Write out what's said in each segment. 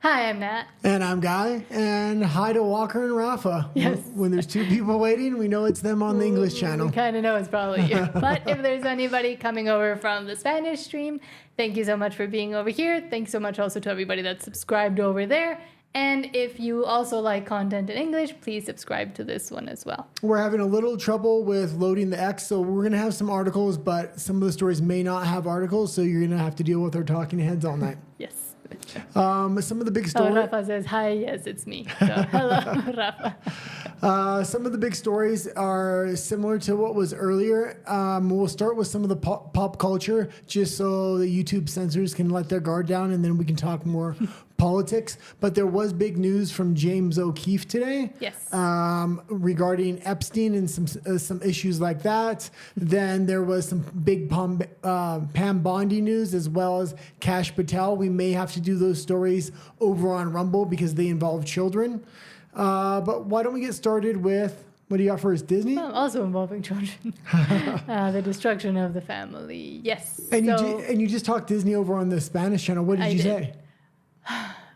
Hi, I'm Nat. And I'm Guy. And hi to Walker and Rafa. Yes. When there's two people waiting, we know it's them on the English channel. We kind of know it's probably you. But if there's anybody coming over from the Spanish stream, thank you so much for being over here. Thanks so much also to everybody that's subscribed over there. And if you also like content in English, please subscribe to this one as well. We're having a little trouble with loading the X, so we're going to have some articles, but some of the stories may not have articles, so you're going to have to deal with our talking heads all night. Yes. Some of the big stories. Rafa says, hi, yes, it's me. So, hello, Rafa. Some of the big stories are similar to what was earlier. We'll start with some of the pop culture, just so the YouTube censors can let their guard down, and then we can talk more politics. But there was big news from James O'Keefe today. Yes. Regarding Epstein and some issues like that. Then there was some big Pam Bondi news, as well as Kash Patel. We may have to do those stories over on Rumble because they involve children. But why don't we get started with, what do you got first, Disney? Well, also involving children. The destruction of the family. Yes. And you just talked Disney over on the Spanish channel. What did you say?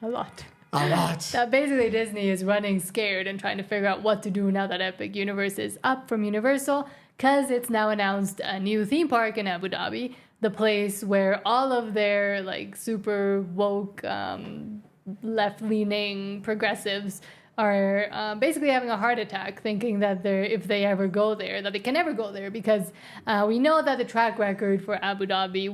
A lot. A lot. That basically Disney is running scared and trying to figure out what to do now that Epic Universe is up from Universal, because it's now announced a new theme park in Abu Dhabi, the place where all of their like super woke, left-leaning progressives are basically having a heart attack, thinking that if they ever go there, that they can never go there, because we know that the track record for Abu Dhabi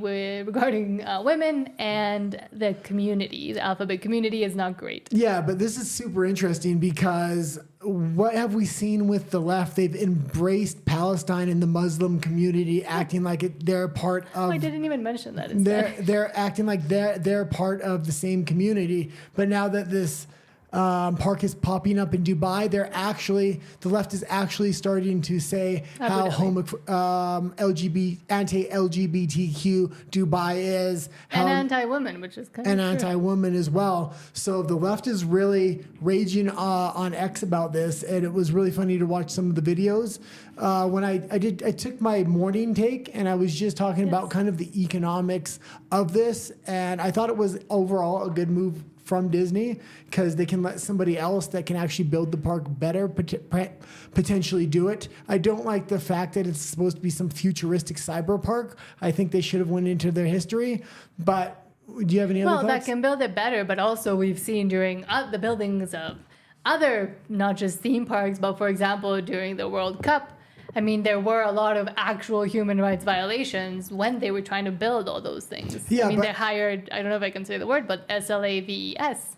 regarding women and the community, the alphabet community, is not great. Yeah, but this is super interesting because what have we seen with the left? They've embraced Palestine and the Muslim community, acting like they're part of. Oh, I didn't even mention that. They're acting like they're part of the same community. But now that this park is popping up in Dubai, the left is actually starting to say how anti-LGBTQ Dubai is, and anti-women, which is kind of true. Anti-women as well. So the left is really raging on X about this, and it was really funny to watch some of the videos. When I took my morning take, and I was just talking about kind of the economics of this, and I thought it was overall a good move from Disney, because they can let somebody else that can actually build the park better potentially do it. I don't like the fact that it's supposed to be some futuristic cyber park. I think they should have went into their history. But do you have any other thoughts? Well, that can build it better, but also we've seen during the buildings of other, not just theme parks, but for example, during the World Cup, I mean, there were a lot of actual human rights violations when they were trying to build all those things. Yeah, I mean, they hired, I don't know if I can say the word, but SLAVES.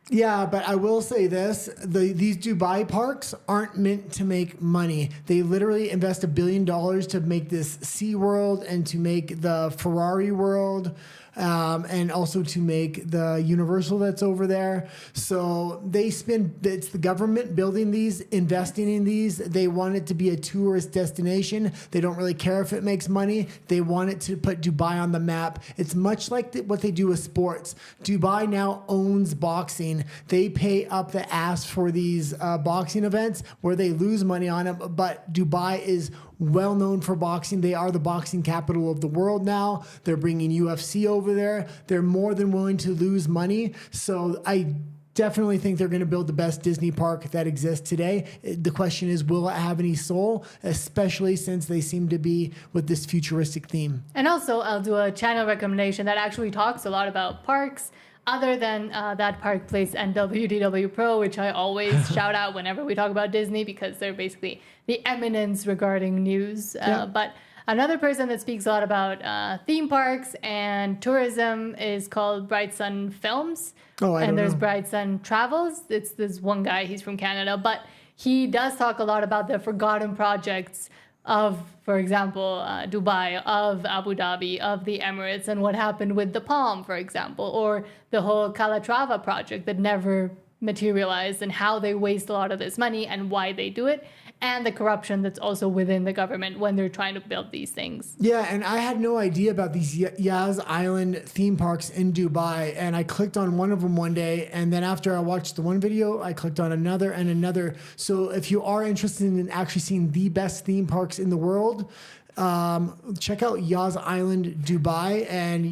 Yeah, but I will say this. These Dubai parks aren't meant to make money. They literally invest $1 billion to make this SeaWorld and to make the Ferrari World, and also to make the Universal that's over there. So it's the government building these, investing in these. They want it to be a tourist destination. They don't really care if it makes money. They want it to put Dubai on the map. It's much like what they do with sports. Dubai now owns boxing. They pay up the ass for these boxing events where they lose money on them, but Dubai is well known for boxing. They are the boxing capital of the world now. They're bringing UFC over there. They're more than willing to lose money. So I definitely think they're going to build the best Disney park that exists today. The question is, will it have any soul, especially since they seem to be with this futuristic theme? And also, I'll do a channel recommendation that actually talks a lot about parks, other than That Park Place and WDW Pro, which I always shout out whenever we talk about Disney, because they're basically the eminence regarding news. But another person that speaks a lot about theme parks and tourism is called Bright Sun Films. And there's Bright Sun Travels. It's this one guy, he's from Canada, but he does talk a lot about the forgotten projects of, for example, Dubai, of Abu Dhabi, of the Emirates, and what happened with the Palm, for example, or the whole Calatrava project that never materialized, and how they waste a lot of this money and why they do it, and the corruption that's also within the government when they're trying to build these things. Yeah, and I had no idea about these Yas Island theme parks in Dubai, and I clicked on one of them one day, and then after I watched the one video, I clicked on another and another. So if you are interested in actually seeing the best theme parks in the world, check out Yas Island Dubai, and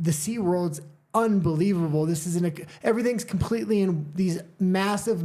the SeaWorld's unbelievable. This is everything's completely in these massive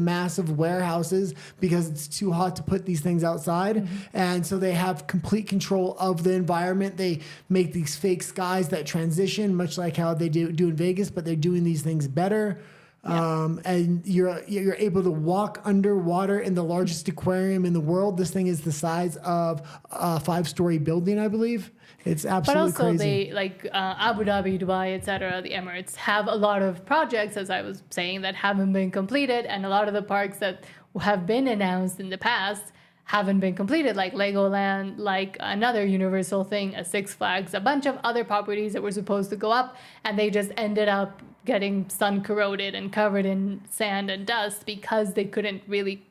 warehouses because it's too hot to put these things outside. And so they have complete control of the environment. They make these fake skies that transition, much like how they do in Vegas, but they're doing these things better. And you're able to walk underwater in the largest aquarium in the world. This thing is the size of a 5-story building, I believe. It's absolutely crazy. But also crazy. they, like Abu Dhabi, Dubai, etc., the Emirates, have a lot of projects, as I was saying, that haven't been completed. And a lot of the parks that have been announced in the past haven't been completed, like Legoland, like another Universal thing, a Six Flags, a bunch of other properties that were supposed to go up. And they just ended up getting sun corroded and covered in sand and dust because they couldn't really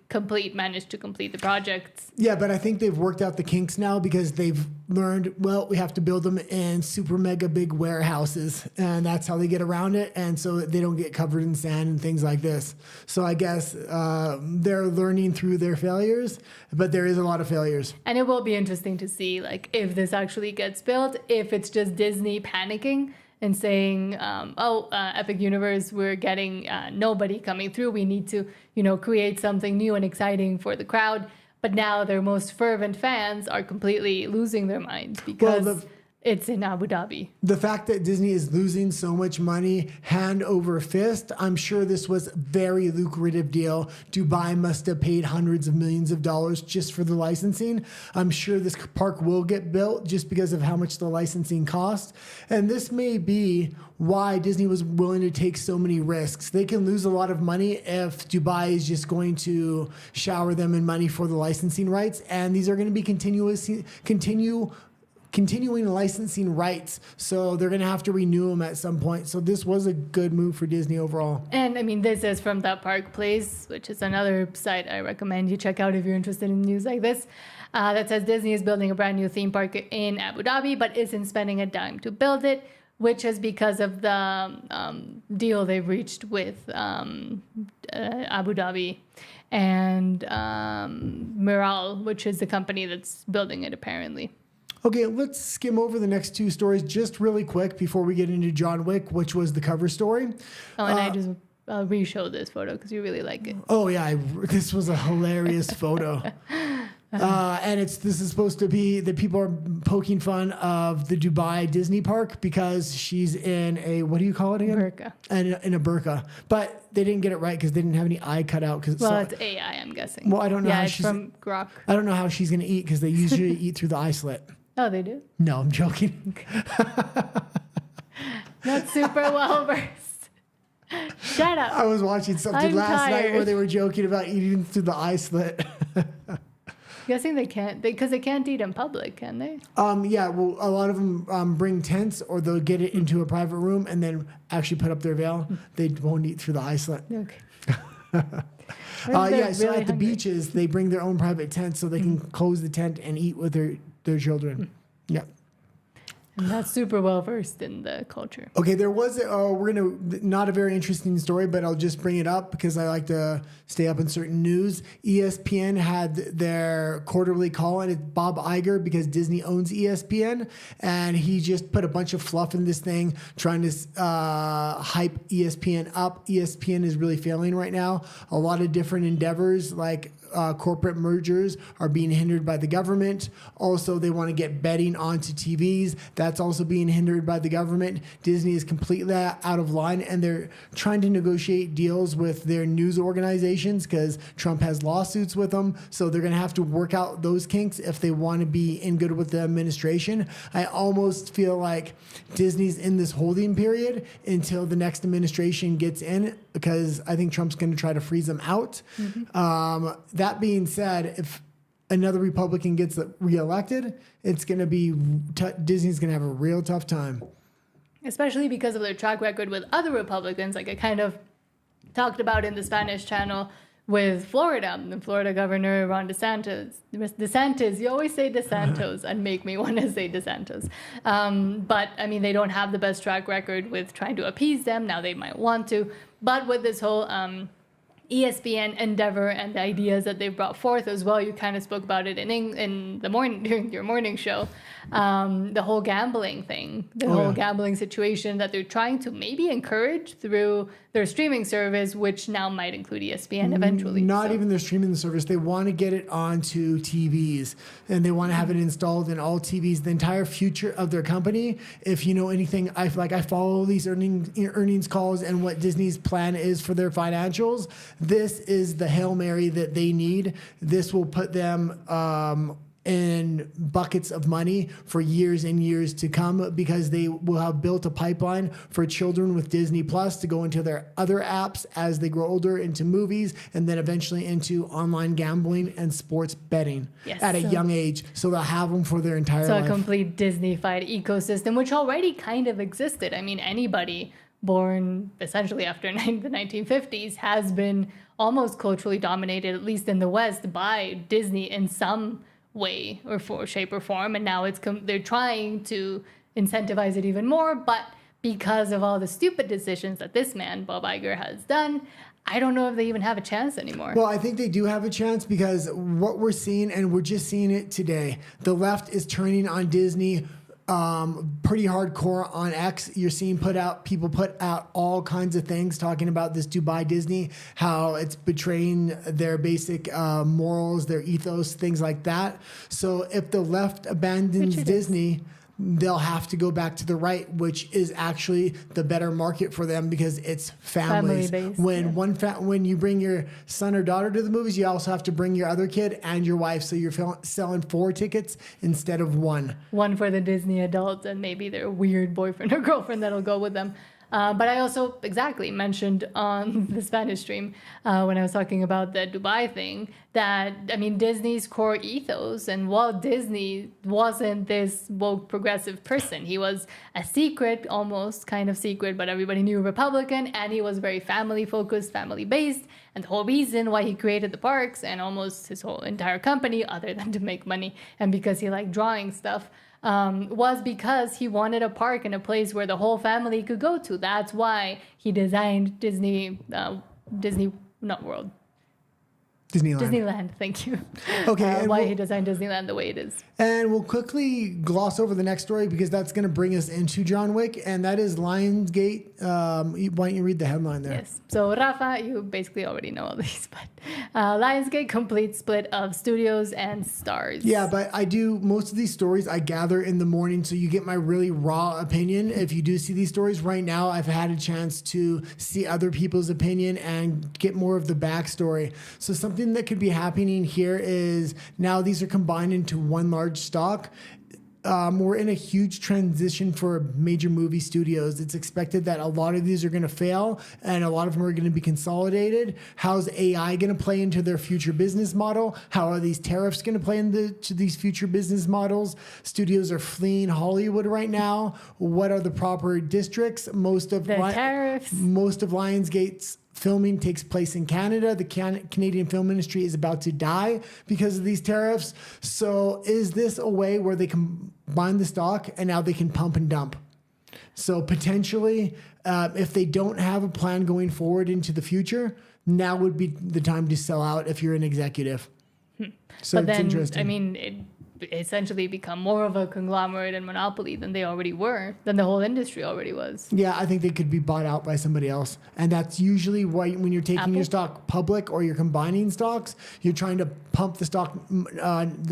manage to complete the projects. Yeah, but I think they've worked out the kinks now because they've learned, well, we have to build them in super mega big warehouses, and that's how they get around it, and so they don't get covered in sand and things like this. So I guess they're learning through their failures, but there is a lot of failures. And it will be interesting to see, like, if this actually gets built, if it's just Disney panicking and saying, Epic Universe, we're getting nobody coming through. We need to, create something new and exciting for the crowd. But now their most fervent fans are completely losing their minds because it's in Abu Dhabi. The fact that Disney is losing so much money hand over fist, I'm sure this was a very lucrative deal. Dubai must have paid hundreds of millions of dollars just for the licensing. I'm sure this park will get built just because of how much the licensing cost. And this may be why Disney was willing to take so many risks. They can lose a lot of money if Dubai is just going to shower them in money for the licensing rights. And these are going to be continuing licensing rights, so they're going to have to renew them at some point. So this was a good move for Disney overall. And I mean, this is from That Park Place, which is another site I recommend you check out if you're interested in news like this. That says Disney is building a brand new theme park in Abu Dhabi, but isn't spending a dime to build it, which is because of the deal they've reached with Abu Dhabi and Miral, which is the company that's building it apparently. Okay, let's skim over the next two stories just really quick before we get into John Wick, which was the cover story. Oh, and I just re-showed this photo because you really like it. Oh, yeah. This was a hilarious photo. And this is supposed to be that people are poking fun of the Dubai Disney park because she's in a, what do you call it again? Burqa. In a burqa. But they didn't get it right because they didn't have any eye cut out. It's AI, I'm guessing. Well, I don't know how she's from Grok. I don't know how she's going to eat because they usually eat through the eye slit. Oh, they do? No, I'm joking. Not super well versed. Shut up. I was watching something last night where they were joking about eating through the eye slit. Guessing they can't, because they can't eat in public, can they? Yeah, well, a lot of them bring tents or they'll get it into a private room and then actually put up their veil. They won't eat through the eye slit. Okay. So really at the beaches, they bring their own private tent so they can close the tent and eat with their children. Yeah. I'm not super well versed in the culture. Okay, there was not a very interesting story, but I'll just bring it up because I like to stay up on certain news. ESPN had their quarterly call, and it's Bob Iger because Disney owns ESPN, and he just put a bunch of fluff in this thing trying to hype ESPN up. ESPN is really failing right now. A lot of different endeavors like corporate mergers are being hindered by the government. Also, they want to get betting onto TVs. That's also being hindered by the government. Disney is completely out of line, and they're trying to negotiate deals with their news organizations because Trump has lawsuits with them. So they're going to have to work out those kinks if they want to be in good with the administration. I almost feel like Disney's in this holding period until the next administration gets in because I think Trump's going to try to freeze them out. Mm-hmm. That being said, if another Republican gets reelected, it's going to be Disney's going to have a real tough time. Especially because of their track record with other Republicans, like I kind of talked about in the Spanish channel with Florida, the Florida governor, Ron DeSantis. You always say DeSantos and make me want to say DeSantos. But, I mean, they don't have the best track record with trying to appease them. Now they might want to. But with this whole ESPN endeavor and the ideas that they've brought forth as well. You kind of spoke about it in the morning during your morning show, the whole gambling thing, the whole gambling situation that they're trying to maybe encourage through their streaming service, which now might include ESPN eventually. Not even their streaming service. They want to get it onto TVs, and they want to have it installed in all TVs. The entire future of their company. If you know anything, I follow these earnings calls and what Disney's plan is for their financials. This is the Hail Mary that they need. This will put them in buckets of money for years and years to come, because they will have built a pipeline for children with Disney Plus to go into their other apps as they grow older, into movies, and then eventually into online gambling and sports betting at a young age. So they'll have them for their entire life. So a complete Disney-fied ecosystem, which already kind of existed. I mean, anybody born essentially after the 1950s has been almost culturally dominated, at least in the West, by Disney in some way or shape or form. And now they're trying to incentivize it even more. But because of all the stupid decisions that this man, Bob Iger, has done, I don't know if they even have a chance anymore. Well, I think they do have a chance, because what we're seeing, and we're just seeing it today, the left is turning on Disney pretty hardcore on X. You're seeing people put out all kinds of things talking about this Dubai Disney, how it's betraying their basic morals, their ethos, things like that. So if the left abandons Disney, they'll have to go back to the right, which is actually the better market for them, because it's families. Family-based, when you bring your son or daughter to the movies, you also have to bring your other kid and your wife. So you're selling 4 tickets instead of 1. One for the Disney adults and maybe their weird boyfriend or girlfriend that'll go with them. But I also mentioned on the Spanish stream when I was talking about the Dubai thing that, I mean, Disney's core ethos, and Walt Disney wasn't this woke progressive person. He was a secret, almost kind of secret, but everybody knew, Republican, and he was very family focused, family based. And the whole reason why he created the parks and almost his whole entire company, other than to make money and because he liked drawing stuff, was because he wanted a park and a place where the whole family could go to. That's why he designed Disneyland, thank you. Okay. Why he designed Disneyland the way it is. And we'll quickly gloss over the next story, because that's going to bring us into John Wick, and that is Lionsgate. Why don't you read the headline there? Yes. So, Rafa, you basically already know all these, but Lionsgate complete split of studios and stars. Yeah, but I do, most of these stories I gather in the morning, so you get my really raw opinion. If you do see these stories right now, I've had a chance to see other people's opinion and get more of the backstory. So something that could be happening here is now these are combined into one large stock. We're in a huge transition for major movie studios. It's expected that a lot of these are going to fail, and a lot of them are going to be consolidated. How's AI going to play into their future business model? How are these tariffs going to play into these future business models? Studios are fleeing Hollywood right now. What are the proper districts? Most of Lionsgate's filming takes place in Canada. The Canadian film industry is about to die because of these tariffs. So is this a way where they combine the stock and now they can pump and dump? So potentially, if they don't have a plan going forward into the future, now would be the time to sell out if you're an executive. So but it's then, interesting. I mean, it essentially become more of a conglomerate and monopoly than they already were, than the whole industry already was. Yeah, I think they could be bought out by somebody else. And that's usually why when you're taking your stock public or you're combining stocks, you're trying to pump the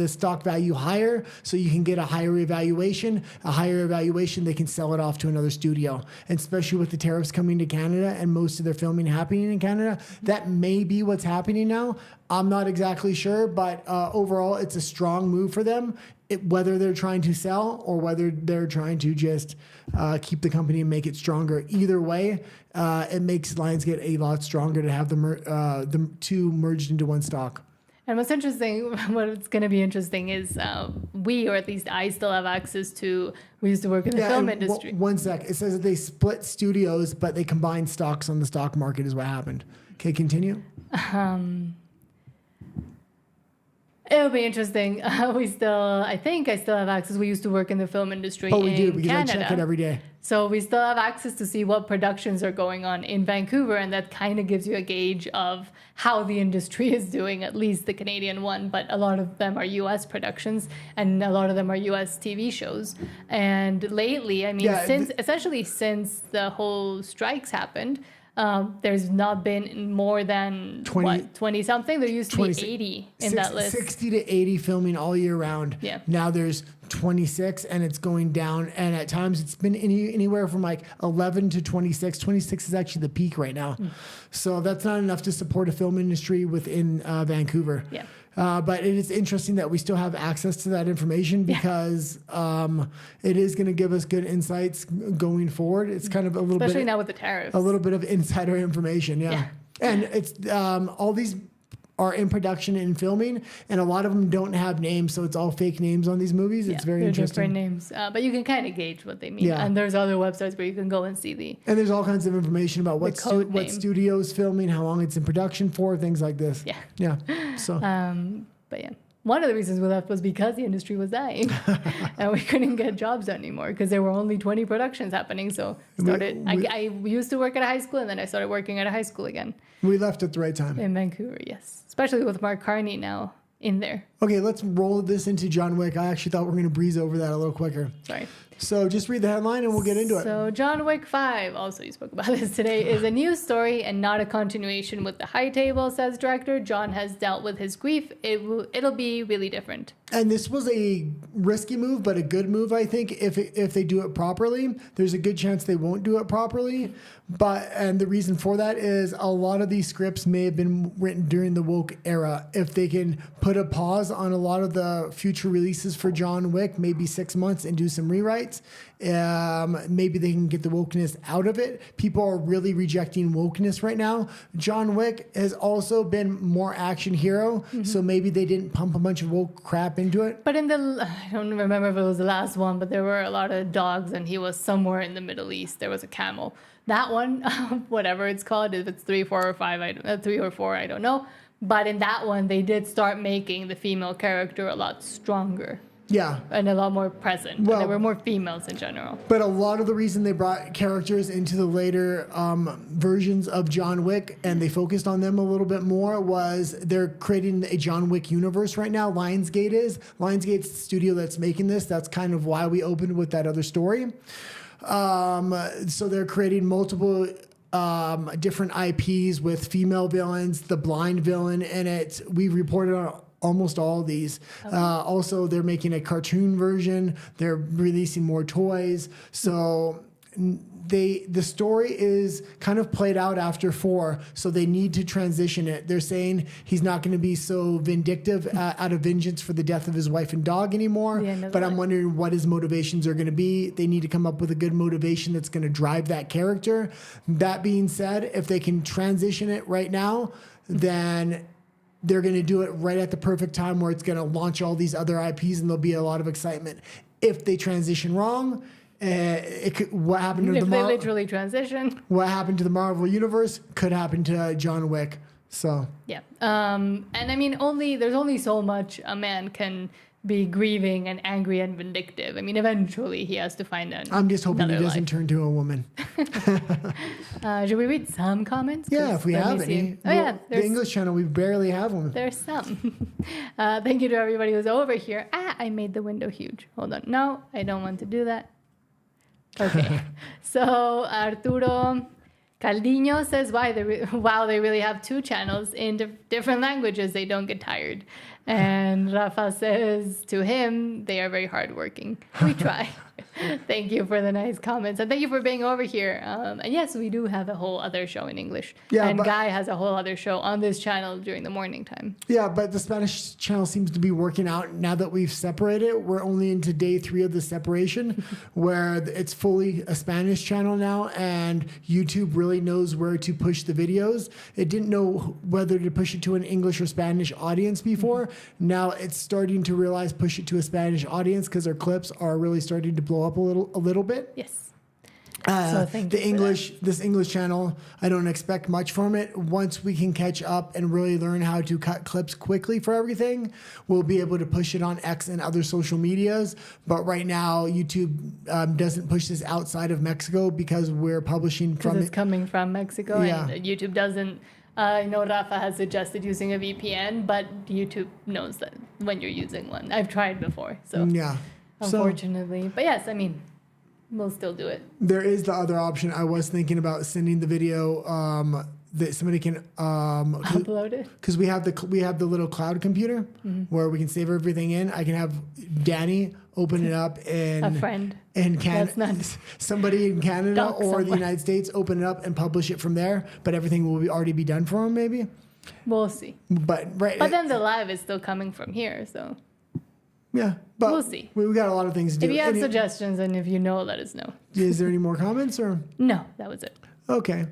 stock value higher so you can get a higher evaluation. A higher evaluation, they can sell it off to another studio. And especially with the tariffs coming to Canada and most of their filming happening in Canada, that may be what's happening now. I'm not exactly sure, but overall, it's a strong move for them, whether they're trying to sell or whether they're trying to just keep the company and make it stronger. Either way, it makes Lionsgate a lot stronger to have the two merged into one stock. And what's going to be interesting is we, or at least I, still have access to, we used to work in the film industry. One sec. It says that they split studios, but they combined stocks on the stock market is what happened. Okay, continue. It'll be interesting. I think I still have access. We used to work in the film industry Oh, we in do, because Canada. I check it every day. So we still have access to see what productions are going on in Vancouver, and that kind of gives you a gauge of how the industry is doing, at least the Canadian one. But a lot of them are U.S. productions, and a lot of them are U.S. TV shows. And lately, I mean, since the whole strikes happened, there's not been more than 20 something. There used to be 80 in that list. 60 to 80 filming all year round. Yeah. Now there's 26 and it's going down. And at times it's been anywhere from like 11 to 26. 26 is actually the peak right now. So that's not enough to support a film industry within Vancouver. Yeah. But it is interesting that we still have access to that information because it is going to give us good insights going forward. It's kind of especially now with the tariffs. A little bit of insider information, yeah. And it's all these are in production and filming, and a lot of them don't have names, so it's all fake names on these movies. It's very interesting. Different names, but you can kind of gauge what they mean. Yeah. And there's other websites where you can go and see And there's all kinds of information about what studio's filming, how long it's in production for, things like this. Yeah. Yeah. So. But yeah. One of the reasons we left was because the industry was dying and we couldn't get jobs anymore because there were only 20 productions happening. So I used to work at a high school and then I started working at a high school again. We left at the right time. In Vancouver, yes. Especially with Mark Carney now in there. Okay, let's roll this into John Wick. I actually thought we were going to breeze over that a little quicker. Sorry. So just read the headline and we'll get into it. So John Wick 5, also you spoke about this today, is a new story and not a continuation with The High Table, says director. John has dealt with his grief. It'll be really different. And this was a risky move, but a good move, I think, if they do it properly. There's a good chance they won't do it properly. And the reason for that is a lot of these scripts may have been written during the woke era. If they can put a pause on a lot of the future releases for John Wick, maybe 6 months, and do some rewrites, maybe they can get the wokeness out of it. People are really rejecting wokeness right now. John Wick has also been more action hero, so maybe they didn't pump a bunch of woke crap into it. But I don't remember if it was the last one, but there were a lot of dogs and he was somewhere in the Middle East. There was a camel. That one, whatever it's called, if it's 3, 4, or 5, 3 or 4, I don't know. But in that one, they did start making the female character a lot stronger. Yeah. And a lot more present. Well, there were more females in general. But a lot of the reason they brought characters into the later versions of John Wick and they focused on them a little bit more was they're creating a John Wick universe right now. Lionsgate's the studio that's making this. That's kind of why we opened with that other story. So they're creating multiple different IPs with female villains, the blind villain in it. We reported on almost all of these. Also, they're making a cartoon version. They're releasing more toys. So the story is kind of played out after 4, so they need to transition it. They're saying he's not going to be so vindictive out of vengeance for the death of his wife and dog anymore. But I'm wondering what his motivations are going to be. They need to come up with a good motivation that's going to drive that character. That being said, if they can transition it right now, then they're going to do it right at the perfect time where it's going to launch all these other IPs and there'll be a lot of excitement. If they transition wrong, what happened to the Marvel? If they literally transition. What happened to the Marvel Universe could happen to John Wick. So yeah, and I mean, there's only so much a man can be grieving and angry and vindictive. I mean, eventually he has to find I'm just hoping he doesn't turn to a woman. Should we read some comments? Yeah, if we have any. The English channel, we barely have one. There's some. Thank you to everybody who's over here. I made the window huge. Hold on. No, I don't want to do that. Okay. So Arturo Caldiño says, wow, they really have 2 channels in different languages. They don't get tired. And Rafa says to him, they are very hardworking. We try. Thank you for the nice comments. And thank you for being over here. And yes, we do have a whole other show in English. Yeah, and Guy has a whole other show on this channel during the morning time. Yeah, but the Spanish channel seems to be working out now that we've separated. We're only into day 3 of the separation where it's fully a Spanish channel now and YouTube really knows where to push the videos. It didn't know whether to push it to an English or Spanish audience before. Now it's starting to realize push it to a Spanish audience because our clips are really starting to blow up a little bit. Yes. So thank you for that. This English channel, I don't expect much from it. Once we can catch up and really learn how to cut clips quickly for everything, we'll be able to push it on X and other social medias. But right now, YouTube doesn't push this outside of Mexico because we're publishing from Because it's it. coming from Mexico, Yeah. and YouTube doesn't. I know Rafa has suggested using a VPN, but YouTube knows that when you're using one. I've tried before, so Yeah. So unfortunately. But yes, I mean, we'll still do it. there is the other option. I was thinking about sending the video that somebody can Upload it. because we have the little cloud computer where we can save everything in. I can have Danny open it up and A friend. in That's not- somebody in Canada Dox or the someone. United States open it up and publish it from there. But everything will already be done for them, maybe. We'll see. But right, But then the live is still coming from here, so yeah. But we'll see. We got a lot of things to do. if you have Any- suggestions and if you know, let us know. is there any more comments or? No, that was it. Okay.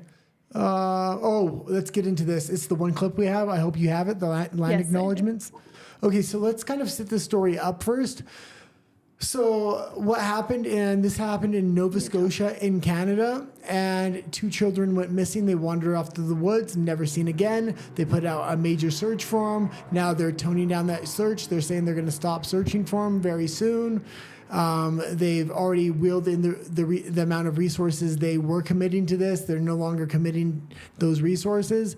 Let's get into this. It's the one clip we have. I hope you have it, the land Yes, I do. acknowledgements. Okay, so let's kind of set this story up first. So what happened, and this happened in Nova Scotia in Canada, and 2 children went missing. They wandered off to the woods, never seen again. They put out a major search for them. Now they're toning down that search. They're saying they're going to stop searching for them very soon. They've already wheeled in the amount of resources they were committing to this. They're no longer committing those resources.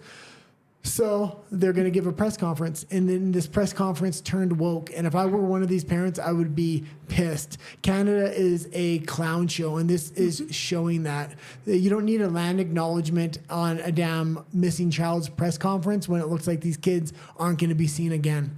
So they're going to give a press conference, and then this press conference turned woke. And if I were one of these parents, I would be pissed. Canada is a clown show, and this is showing that. You don't need a land acknowledgement on a damn missing child's press conference when it looks like these kids aren't going to be seen again.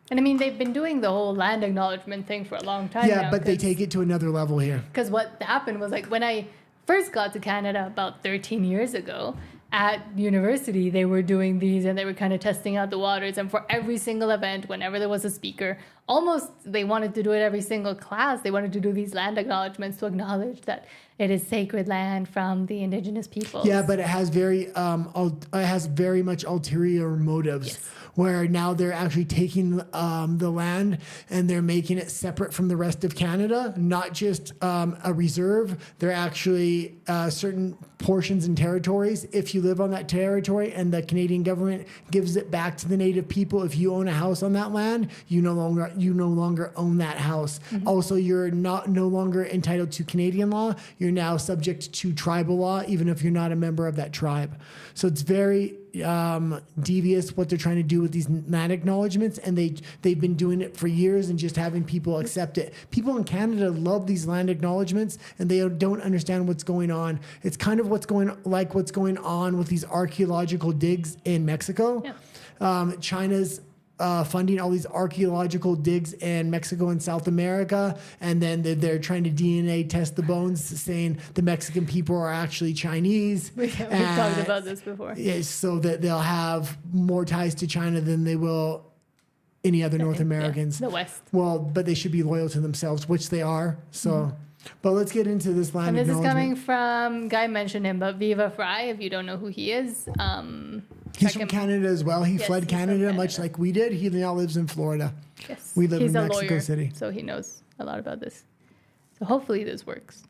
And I mean, they've been doing the whole land acknowledgement thing for a long time now. Yeah, but they take it to another level here. Because what happened was, like, when I first got to Canada about 13 years ago, at university, they were doing these and they were kind of testing out the waters. And for every single event, whenever there was a speaker, almost they wanted to do it every single class. They wanted to do these land acknowledgements to acknowledge that it is sacred land from the indigenous peoples. Yeah, but it has very much ulterior motives. Yes. Where now they're actually taking the land and they're making it separate from the rest of Canada, not just a reserve. They're actually certain portions and territories. If you live on that territory and the Canadian government gives it back to the native people, if you own a house on that land, you no longer own that house. Mm-hmm. Also, you're no longer entitled to Canadian law. You're now subject to tribal law, even if you're not a member of that tribe. So it's very devious what they're trying to do with these land acknowledgements, and they've been doing it for years and just having people accept it. People in Canada love these land acknowledgements, and they don't understand what's going on. It's kind of what's going on with these archaeological digs in Mexico. Yeah. China's funding all these archaeological digs in Mexico and South America, and then they're trying to DNA test the bones, saying the Mexican people are actually Chinese. We've talked about this before. Yes, so that they'll have more ties to China than they will any other North Americans. The West. Well, but they should be loyal to themselves, which they are. So, but let's get into this land And this is coming acknowledgement. from, Guy mentioned him, but Viva Fry, if you don't know who he is. He's check from him. Canada as well. He Yes, fled he's from Canada much Canada. like we did. He now lives in Florida. Yes. We live He's in a Mexico lawyer, City. so he knows a lot about this. So hopefully this works.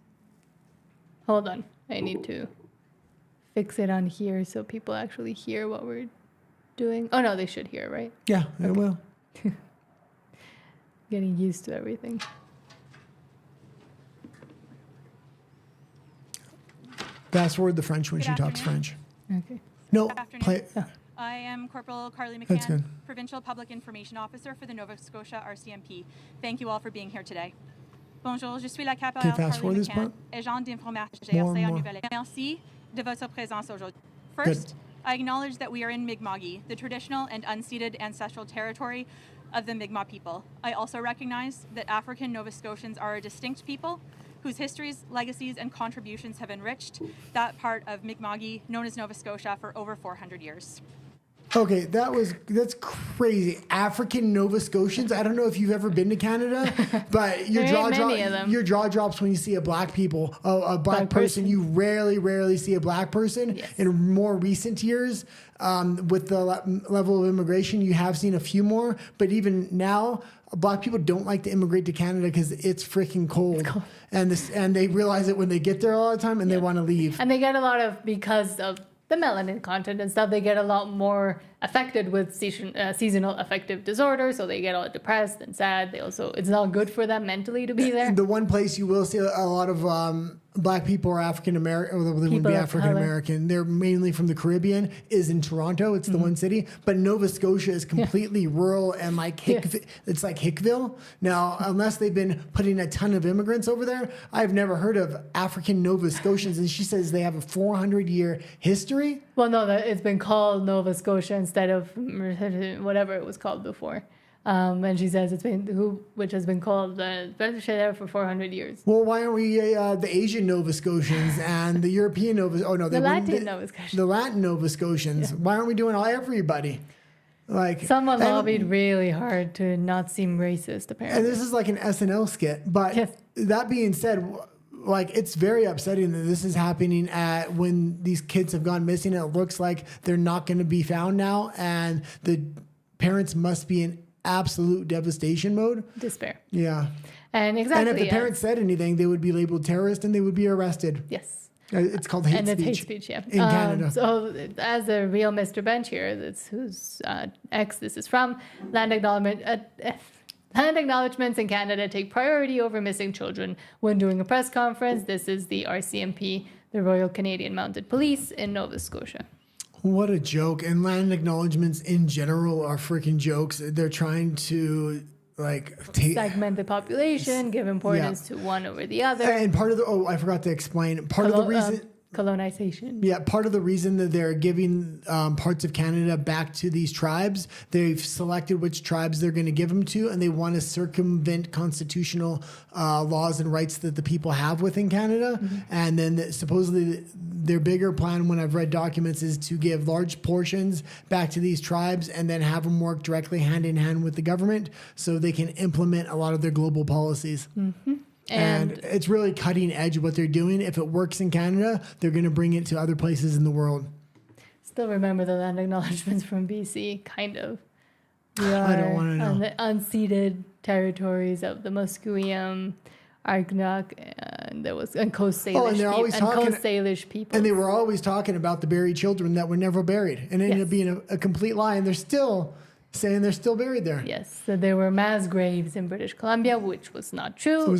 Hold on. I need to fix it on here so people actually hear what we're doing. Oh, no, they should hear, right? Yeah, it will. Getting used to everything. Fast forward the French when Good she talks afternoon. French. Okay. No, Good afternoon. play. I am Corporal Carly That's good. McCann, Provincial Public Information Officer for the Nova Scotia RCMP. Thank you all for being here today. Bonjour, je suis la Okay, caporale fast Carly forward this McCann, part. agent d'information More, GRC en more. Nouvelle. Merci de votre présence aujourd'hui. First, I acknowledge that we are in Mi'kma'ki, the traditional and unceded ancestral territory of the Mi'kmaq people. I also recognize that African Nova Scotians are a distinct people whose histories, legacies, and contributions have enriched that part of Mi'kma'ki known as Nova Scotia for over 400 years. Okay, that's crazy. African Nova Scotians. I don't know if you've ever been to Canada, but There ain't many of them. your jaw drops when you see a black black person. You rarely see a black person. Yes. In more recent years, with the level of immigration, you have seen a few more. But even now, black people don't like to immigrate to Canada because it's freaking cold. And they realize it when they get there all the time, and they want to leave. And they get a lot of, because of the melanin content and stuff, they get a lot more affected with seasonal affective disorder, so they get all depressed and sad. It's not good for them mentally to be there. The one place you will see a lot of black people or African American, or they wouldn't be African American. They're mainly from the Caribbean. Is in Toronto. It's the one city, but Nova Scotia is completely rural and like it's like Hickville. Now, unless they've been putting a ton of immigrants over there, I've never heard of African Nova Scotians. And she says they have a 400-year history. Well, no, it's been called Nova Scotia instead of whatever it was called before. And she says which has been called the British there for 400 years. Well, why aren't we the Asian Nova Scotians and the European Nova? Oh no, the Latin Nova Scotians. The Latin Nova Scotians. Yeah. Why aren't we doing everybody? Like someone lobbied really hard to not seem racist, apparently. And this is like an SNL skit. But that being said, like, it's very upsetting that this is happening when these kids have gone missing. And it looks like they're not going to be found now, and the parents must be in absolute devastation mode. Despair. Yeah. And exactly. And if the parents said anything, they would be labeled terrorist and they would be arrested. Yes. It's called hate speech. And it's hate speech, yeah. In Canada. So as a real Mr. Bench here, that's whose ex this is from, land acknowledgements in Canada take priority over missing children. When doing a press conference, this is the RCMP, the Royal Canadian Mounted Police in Nova Scotia. What a joke. And land acknowledgements in general are freaking jokes. They're trying to segment the population, give importance to one over the other. And part of I forgot to explain. Part of the reason colonization. Yeah, part of the reason that they're giving parts of Canada back to these tribes, they've selected which tribes they're going to give them to, and they want to circumvent constitutional laws and rights that the people have within Canada. Mm-hmm. And then supposedly their bigger plan, when I've read documents, is to give large portions back to these tribes and then have them work directly hand in hand with the government so they can implement a lot of their global policies. Mm-hmm. And it's really cutting edge what they're doing. If it works in Canada, they're going to bring it to other places in the world. Still remember the land acknowledgements from BC, kind of. I don't want to know. On the unceded territories of the Musqueam, Argnac, and Coast Salish people. And they were always talking about the buried children that were never buried. And it ended up being a complete lie. And they're still saying they're still buried there. Yes, so there were mass graves in British Columbia, which was not true. So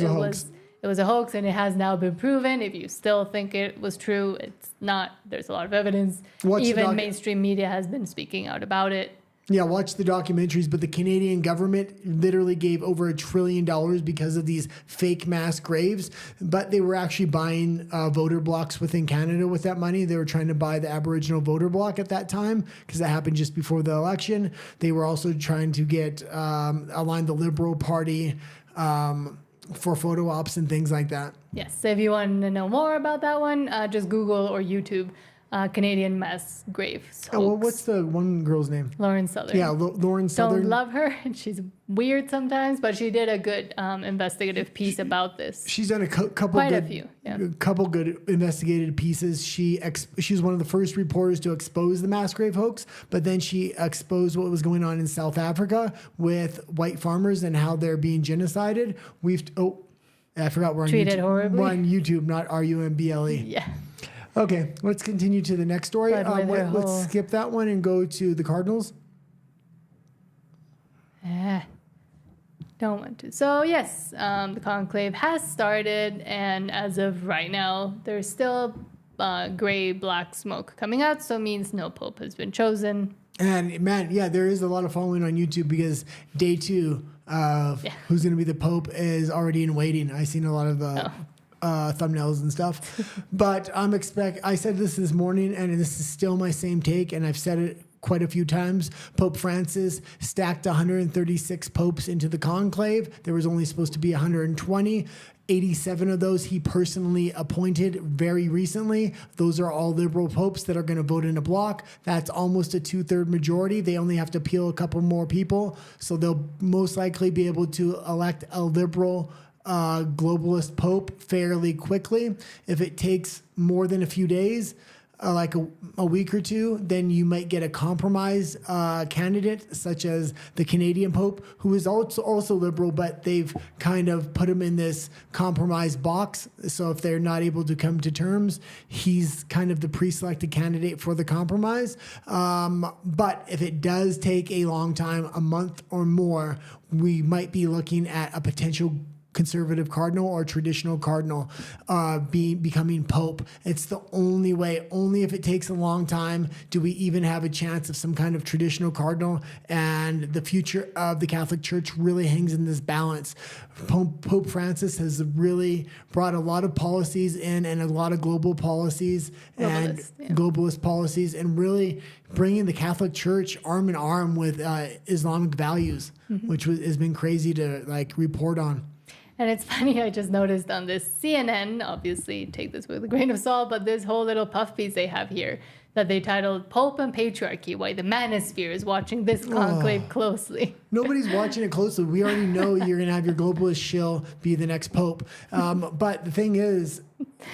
it was a hoax, and it has now been proven. If you still think it was true, it's not. There's a lot of evidence. Even mainstream media has been speaking out about it. Yeah, watch the documentaries, but the Canadian government literally gave over $1 trillion because of these fake mass graves, but they were actually buying voter blocks within Canada with that money. They were trying to buy the Aboriginal voter block at that time because that happened just before the election. They were also trying to get align the Liberal Party for photo ops and things like that. Yes, so if you want to know more about that one, just Google or YouTube Canadian mass graves. Well, what's the one girl's name? Lauren Southern. Yeah, Lauren Southern. Don't love her. She's weird sometimes, but she did a good investigative piece about this. She's done a couple good investigative pieces. She was one of the first reporters to expose the mass grave hoax, but then she exposed what was going on in South Africa with white farmers and how they're being genocided. I forgot we're on treated YouTube. Horribly. We're on YouTube, not RUMBLE. Yeah. Okay, let's continue to the next story. Let's skip that one and go to the Cardinals. Don't want to. So, yes, the conclave has started, and as of right now, there's still gray-black smoke coming out, so it means no pope has been chosen. And, man, yeah, there is a lot of following on YouTube because day 2 of who's going to be the pope is already in waiting. I've seen a lot of the... thumbnails and stuff, but I said this morning, and this is still my same take, and I've said it quite a few times. Pope Francis stacked 136 popes into the conclave. There was only supposed to be 120. 87 of those he personally appointed very recently. Those are all liberal popes that are going to vote in a block. That's almost a 2/3 majority. They only have to appeal a couple more people. So they'll most likely be able to elect a liberal globalist pope fairly quickly. If it takes more than a few days, like a week or two, then you might get a compromise candidate, such as the Canadian Pope, who is also liberal, but they've kind of put him in this compromise box. So if they're not able to come to terms, he's kind of the pre-selected candidate for the compromise. But if it does take a long time, a month or more, we might be looking at a potential conservative cardinal or traditional cardinal becoming pope. It's the only way. Only if it takes a long time do we even have a chance of some kind of traditional cardinal. And the future of the Catholic Church really hangs in this balance. Pope Francis has really brought a lot of policies in, and a lot of global policies and globalist policies, and really bringing the Catholic Church arm in arm with Islamic values, which has been crazy to report on. And it's funny, I just noticed on this CNN, obviously take this with a grain of salt, but this whole little puff piece they have here that they titled Pope and Patriarchy, Why the Manosphere is Watching This Conclave Closely. Nobody's watching it closely. We already know you're going to have your globalist shill be the next pope. But the thing is...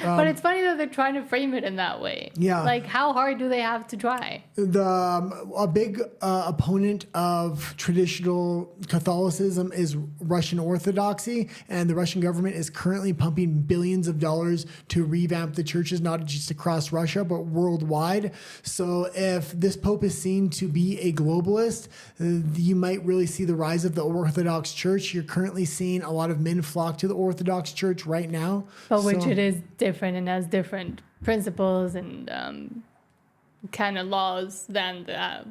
but it's funny that they're trying to frame it in that way. Yeah. Like, how hard do they have to try? A big opponent of traditional Catholicism is Russian Orthodoxy, and the Russian government is currently pumping billions of dollars to revamp the churches, not just across Russia, but worldwide. So if this pope is seen to be a globalist, you might really see the rise of the Orthodox Church. You're currently seeing a lot of men flock to the Orthodox Church right now. But which it is different and has different principles and kind of laws than the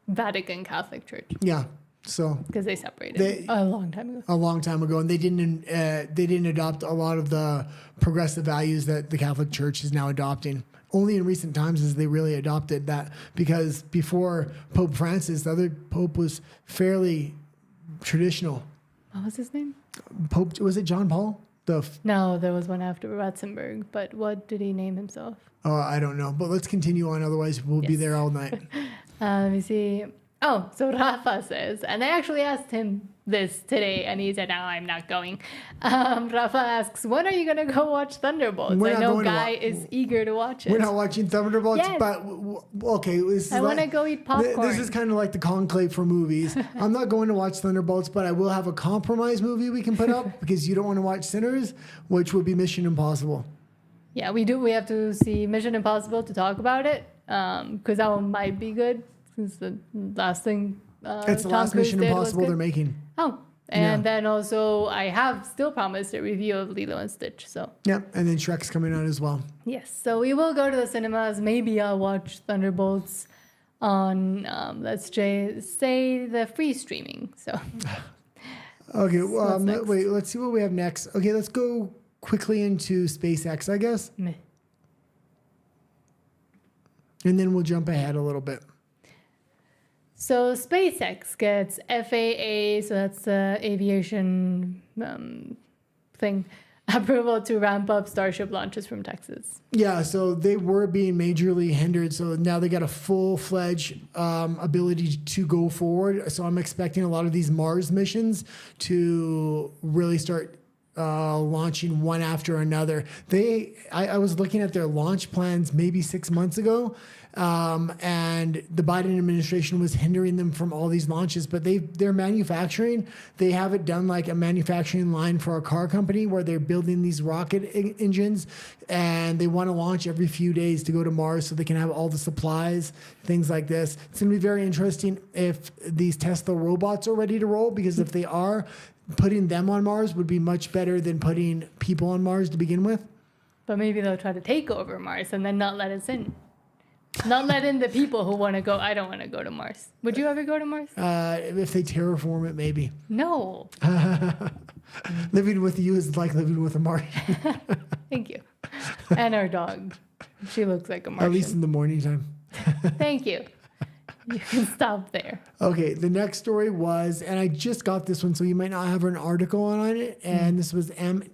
Vatican Catholic Church. Yeah. So because they separated a long time ago. A long time ago, and they didn't adopt a lot of the progressive values that the Catholic Church is now adopting. Only in recent times has they really adopted that, because before Pope Francis, the other pope was fairly traditional. What was his name? Was it John Paul? No, there was one after Ratzenberg, but what did he name himself? Oh, I don't know. But let's continue on, otherwise we'll be there all night. Let me see. Oh, so Rafa says, and I actually asked him this today, and he said, no, I'm not going. Rafa asks, when are you going to go watch Thunderbolts? I know Guy is eager to watch it. We're not watching Thunderbolts, yes. But okay. I want to go eat popcorn. This is kind of like the conclave for movies. I'm not going to watch Thunderbolts, but I will have a compromise movie we can put up, because you don't want to watch Sinners, which would be Mission Impossible. Yeah, we do. We have to see Mission Impossible to talk about it, because that one might be good. It's the last thing. It's the last Mission Impossible they're making. Oh, and then also I have still promised a review of Lilo and Stitch. So yeah, and then Shrek's coming out as well. Yes, so we will go to the cinemas. Maybe I'll watch Thunderbolts on let's say the free streaming. So okay, wait. Let's see what we have next. Okay, let's go quickly into SpaceX, I guess, and then we'll jump ahead a little bit. So SpaceX gets FAA, so that's the aviation thing, approval to ramp up Starship launches from Texas. Yeah, so they were being majorly hindered. So now they got a full-fledged ability to go forward. So I'm expecting a lot of these Mars missions to really start launching one after another. I was looking at their launch plans maybe 6 months ago, and the Biden administration was hindering them from all these launches. But they're manufacturing. They have it done like a manufacturing line for a car company, where they're building these rocket engines, and they want to launch every few days to go to Mars so they can have all the supplies, things like this. It's going to be very interesting if these Tesla robots are ready to roll, because if they are, putting them on Mars would be much better than putting people on Mars to begin with. But maybe they'll try to take over Mars and then not let us in. Not let in the people who want to go. I don't want to go to Mars. Would you ever go to Mars? If they terraform it, maybe. No. Living with you is like living with a Martian. Thank you. And our dog. She looks like a Martian. At least in the morning time. Thank you. You can stop there. Okay, the next story was, and I just got this one, so you might not have an article on it, and this was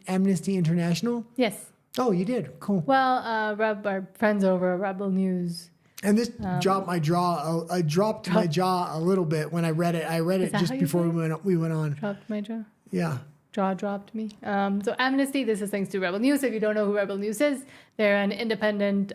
Amnesty International. Yes. Oh, you did? Cool. Well, our friends over at Rebel News. And this dropped my jaw. I dropped my jaw a little bit when I read it. I read it just before we went on. Dropped my jaw? Yeah. Jaw dropped me. So Amnesty, this is thanks to Rebel News. If you don't know who Rebel News is, they're an independent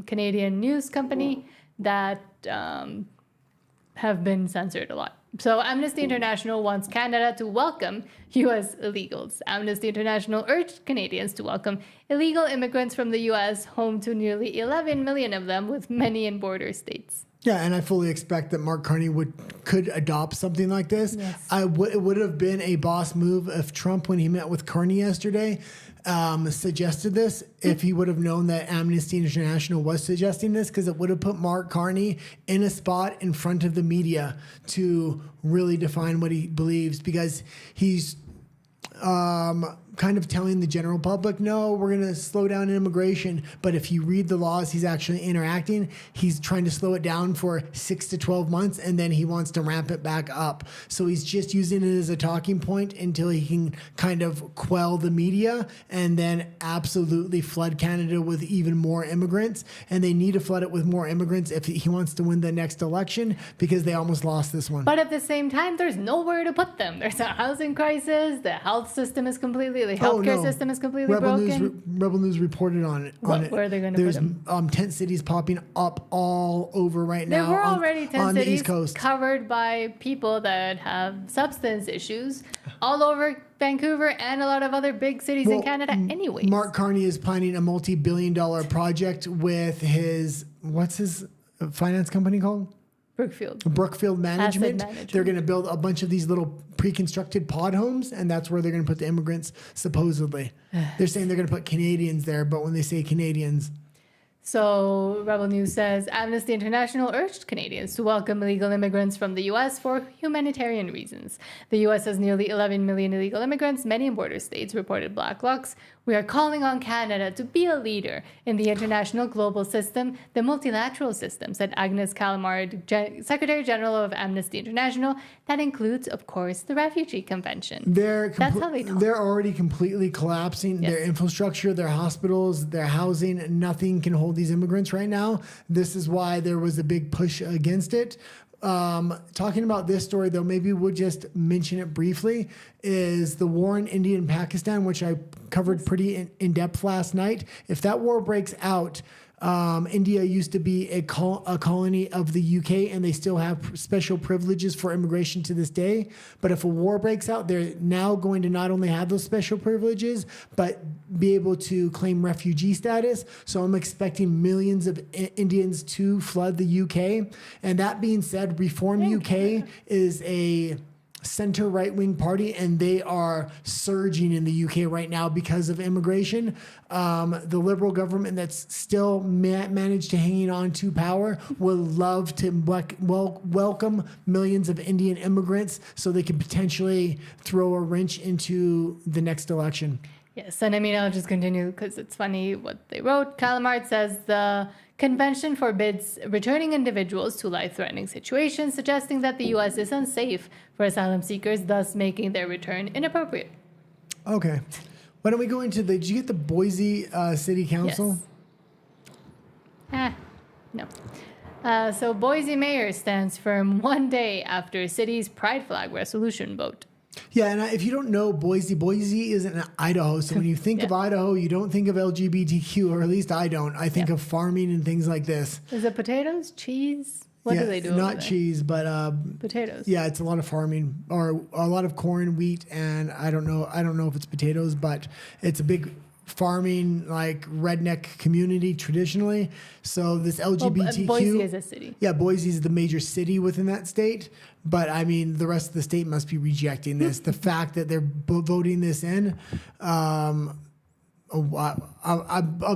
Canadian news company that have been censored a lot. So Amnesty International wants Canada to welcome U.S. illegals. Amnesty International urged Canadians to welcome illegal immigrants from the U.S., home to nearly 11 million of them, with many in border states. Yeah, and I fully expect that Mark Carney could adopt something like this. Yes. It would have been a boss move if Trump, when he met with Carney yesterday, suggested this, if he would have known that Amnesty International was suggesting this, because it would have put Mark Carney in a spot in front of the media to really define what he believes, because he's kind of telling the general public, no, we're going to slow down immigration. But if you read the laws, he's actually interacting. He's trying to slow it down for 6 to 12 months, and then he wants to ramp it back up. So he's just using it as a talking point until he can kind of quell the media and then absolutely flood Canada with even more immigrants. And they need to flood it with more immigrants if he wants to win the next election, because they almost lost this one. But at the same time, there's nowhere to put them. There's a housing crisis. The health system is the healthcare system is completely broken. Rebel News reported on it. Where are they going to put them? There's tent cities popping up all over right now. There were already tent on the cities East Coast covered by people that have substance issues all over Vancouver and a lot of other big cities in Canada anyways. Mark Carney is planning a multi-billion-dollar project with what's his finance company called? Brookfield Management. They're going to build a bunch of these little pre-constructed pod homes, and that's where they're going to put the immigrants, supposedly. They're saying they're going to put Canadians there, but when they say Canadians... So Rebel News says, Amnesty International urged Canadians to welcome illegal immigrants from the U.S. for humanitarian reasons. The U.S. has nearly 11 million illegal immigrants, many in border states, reported Black Lux. We are calling on Canada to be a leader in the international global system, the multilateral system, said Agnes Callamard, Secretary General of Amnesty International. That includes, of course, the Refugee Convention. That's how they talk. They're already completely collapsing. Yes. Their infrastructure, their hospitals, their housing, nothing can hold these immigrants right now. This is why there was a big push against it. Talking about this story, though, maybe we'll just mention it briefly, is the war in India and Pakistan, which I covered pretty in depth last night. If that war breaks out, India used to be a colony of the UK, and they still have special privileges for immigration to this day. But if a war breaks out, they're now going to not only have those special privileges, but be able to claim refugee status. So I'm expecting millions of Indians to flood the UK. And that being said, Reform UK is a center right-wing party, and they are surging in the UK right now because of immigration. The Liberal government that's still managed to hanging on to power would love to welcome millions of Indian immigrants so they can potentially throw a wrench into the next election. Yes, and I mean, I'll just continue because it's funny what they wrote. Callamard says the convention forbids returning individuals to life-threatening situations, suggesting that the U.S. is unsafe for asylum seekers, thus making their return inappropriate. Okay. Why don't we go into did you get the Boise City Council? Yes. No. So Boise mayor stands firm one day after city's pride flag resolution vote. Yeah, and if you don't know Boise is in Idaho. So when you think of Idaho, you don't think of LGBTQ, or at least I don't. I think of farming and things like this. Is it potatoes, cheese? What do they do? Not cheese, but potatoes. Yeah, it's a lot of farming, or a lot of corn, wheat, and I don't know if it's potatoes, but it's a big farming, like redneck community traditionally. So this LGBTQ. Boise is a city. Yeah, Boise is the major city within that state. But I mean, the rest of the state must be rejecting this. The fact that they're voting this in, I'll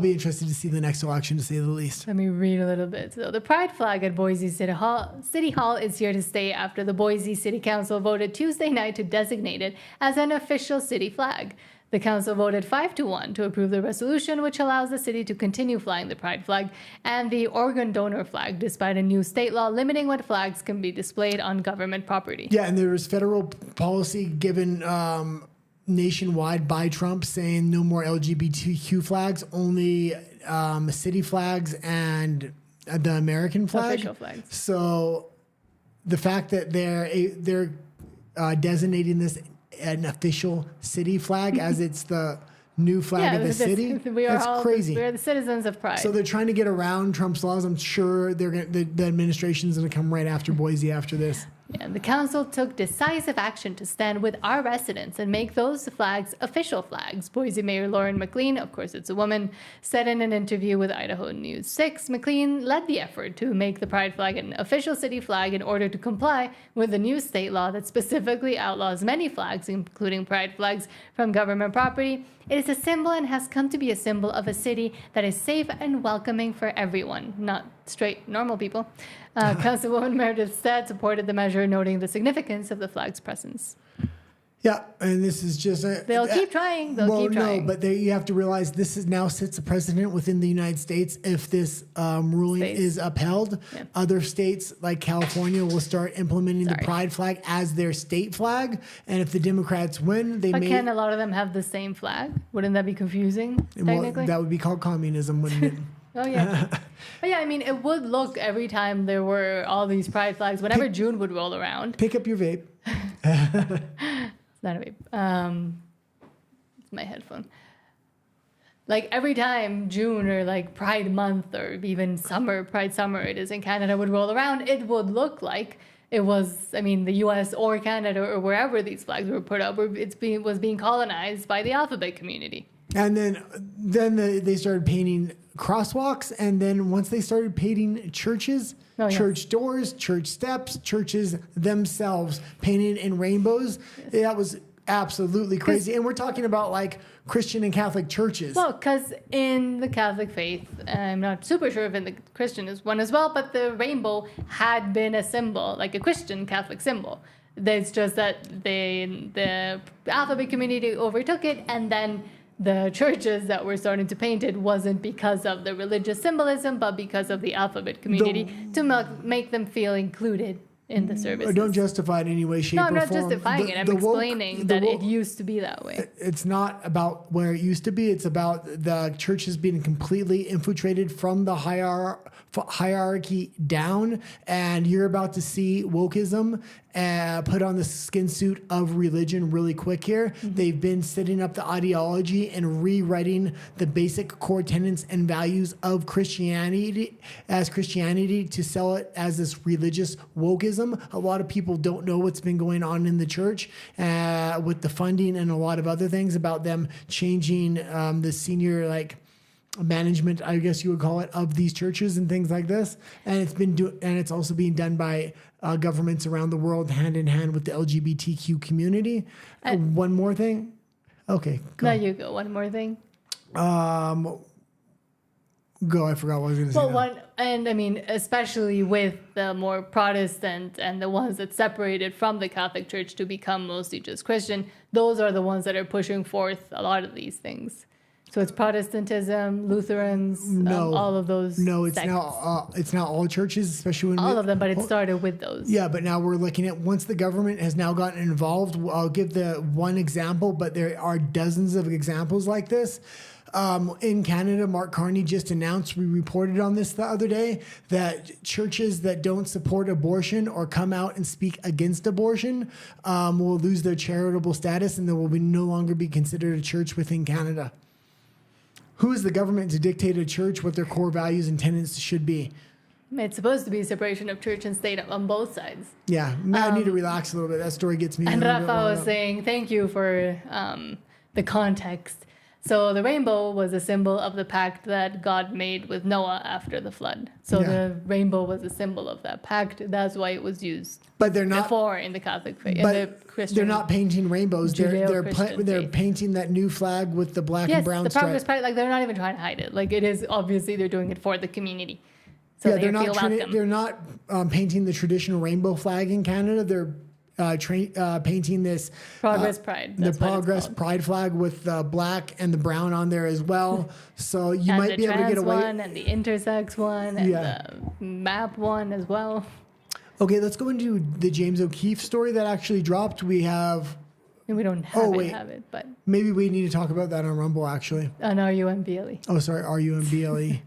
be interested to see the next election, to say the least. Let me read a little bit. So the pride flag at Boise City Hall is here to stay after the Boise City Council voted Tuesday night to designate it as an official city flag. The council voted 5-1 to approve the resolution, which allows the city to continue flying the pride flag and the organ donor flag, despite a new state law limiting what flags can be displayed on government property. Yeah, and there was federal policy given nationwide by Trump saying no more LGBTQ flags, only city flags and the American flag. Official flags. So the fact that they're designating this an official city flag as it's the new flag of the city, that's crazy. We're the citizens of pride. So they're trying to get around Trump's laws. I'm sure the administration's going to come right after Boise after this. Yeah, the council took decisive action to stand with our residents and make those flags official flags. Boise Mayor Lauren McLean, of course it's a woman, said in an interview with Idaho News 6, McLean led the effort to make the pride flag an official city flag in order to comply with the new state law that specifically outlaws many flags, including pride flags, from government property. It is a symbol and has come to be a symbol of a city that is safe and welcoming for everyone, not straight, normal people. Councilwoman Meredith Stead supported the measure, noting the significance of the flag's presence. Yeah, and this is just they'll keep trying. They'll keep trying. No, but you have to realize this is now sets a precedent within the United States. If this ruling is upheld, other states like California will start implementing the pride flag as their state flag. And if the Democrats win, can a lot of them have the same flag? Wouldn't that be confusing? Technically, well, that would be called communism, wouldn't it? Oh, yeah. But yeah, I mean, it would look every time there were all these pride flags, whenever June would roll around. Pick up your vape. It's not a vape. It's my headphone. Like every time June or like Pride Month or even summer, Pride Summer it is in Canada would roll around, it would look like it was, I mean, the US or Canada or wherever these flags were put up, was being colonized by the alphabet community. And then they started painting crosswalks, and then once they started painting churches, church doors, church steps, churches themselves painted in rainbows, that was absolutely crazy. And we're talking about like Christian and Catholic churches. Well, because in the Catholic faith, I'm not super sure if in the Christian is one as well, but the rainbow had been a symbol, like a Christian Catholic symbol. It's just that the alphabet community overtook it, and then the churches that were starting to paint it wasn't because of the religious symbolism, but because of the alphabet community to make them feel included in the services. Don't justify it in any way, shape, or form. No, I'm not justifying it. I'm explaining that it used to be that way. It's not about where it used to be. It's about the churches being completely infiltrated from the hierarchy down, and you're about to see wokeism put on the skin suit of religion really quick here. Mm-hmm. They've been setting up the ideology and rewriting the basic core tenets and values of Christianity to sell it as this religious wokeism. A lot of people don't know what's been going on in the church with the funding and a lot of other things about them changing the senior management, I guess you would call it, of these churches and things like this. And it's also being done by governments around the world hand in hand with the LGBTQ community. One more thing. Okay, go. Now you go. One more thing. Go. I forgot what I was going to say. Well, I mean, especially with the more Protestant and the ones that separated from the Catholic Church to become mostly just Christian, those are the ones that are pushing forth a lot of these things. So it's Protestantism, Lutherans, all of those. No, it's now all churches, especially when all of them. But it started with those. Yeah, but now we're looking at once the government has now gotten involved. I'll give the one example, but there are dozens of examples like this. In Canada, Mark Carney just announced, we reported on this the other day, that churches that don't support abortion or come out and speak against abortion will lose their charitable status, and they will no longer be considered a church within Canada. Who is the government to dictate a church what their core values and tenets should be? It's supposed to be separation of church and state on both sides. Yeah, I need to relax a little bit. That story gets me. And Rafa was saying, thank you for the context. So the rainbow was a symbol of the pact that God made with Noah after the flood. So the rainbow was a symbol of that pact. That's why it was used. But they're not before in the Catholic faith. They're not painting rainbows. They're painting that new flag with the black and brown stripe. Yes, the Progress they're not even trying to hide it. Like it is obviously they're doing it for the community. So they're not painting the traditional rainbow flag in Canada. They're painting this Progress Pride. the That's what it's Progress called. Pride flag with the black and the brown on there as well. So you And might the be able to trans get away. one and the intersex one and Yeah. the map one as well. Okay, let's go into the James O'Keefe story that actually dropped. We have. And we don't Oh, have it, but Maybe we need to talk about that on Rumble, actually. on RUMBLE. Oh, sorry, RUMBLE.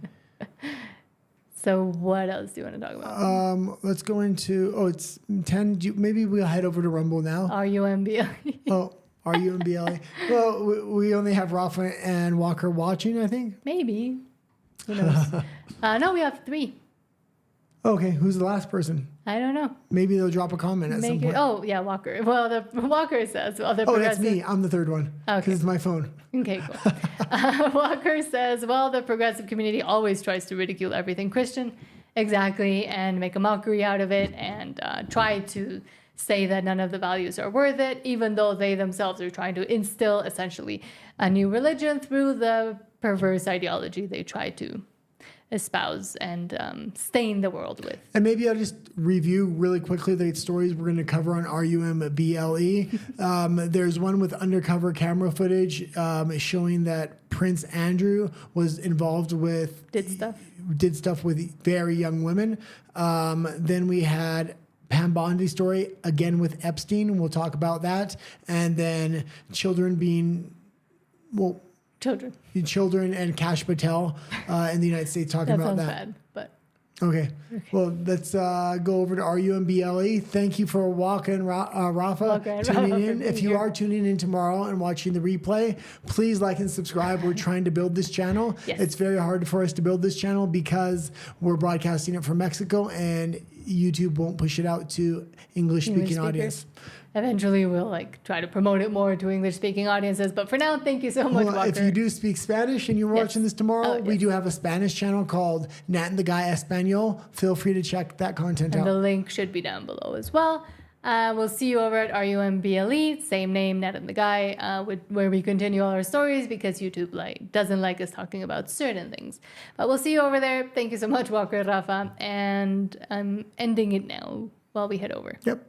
So what else do you want to talk about? Let's go into, it's 10. Maybe we'll head over to Rumble now. RUMBLE. Oh, RUMBLE. Well, we only have Rafa and Walker watching, I think. Maybe. Who knows? No, we have 3. Okay, who's the last person? I don't know. Maybe they'll drop a comment at some Make point. it. Oh, yeah, Walker. Well, the Walker says. Well, the Oh, that's progressive- me. I'm the third one. Okay. Because it's my phone. Okay, cool. Walker says, well, the progressive community always tries to ridicule everything Christian. Exactly. And make a mockery out of it and try to say that none of the values are worth it, even though they themselves are trying to instill essentially a new religion through the perverse ideology they try to espouse and stain the world with. And maybe I'll just review really quickly the stories we're going to cover on RUMBLE. There's one with undercover camera footage showing that Prince Andrew was involved with... Did stuff with very young women. Then we had Pam Bondi's story, again with Epstein. We'll talk about that. And then children and Kash Patel in the United States talking That about sounds that. bad, but Okay. Well, let's go over to RUMBLE. Thank you for walking, Rafa, tuning in. If you are tuning in tomorrow and watching the replay, please like and subscribe. We're trying to build this channel. Yes. It's very hard for us to build this channel because we're broadcasting it from Mexico and YouTube won't push it out to English-speaking speakers. audience. Eventually, we'll try to promote it more to English-speaking audiences. But for now, thank you so much, Well, Walker. if you do speak Spanish and you're Yes. watching this tomorrow, we yes. do have a Spanish channel called Nat and the Guy Espanol. Feel free to check that content And out. the link should be down below as well. We'll see you over at RUMBLE, same name, Nat and the Guy, where we continue all our stories because YouTube doesn't like us talking about certain things. But we'll see you over there. Thank you so much, Walker, Rafa, and I'm ending it now while we head over. Yep.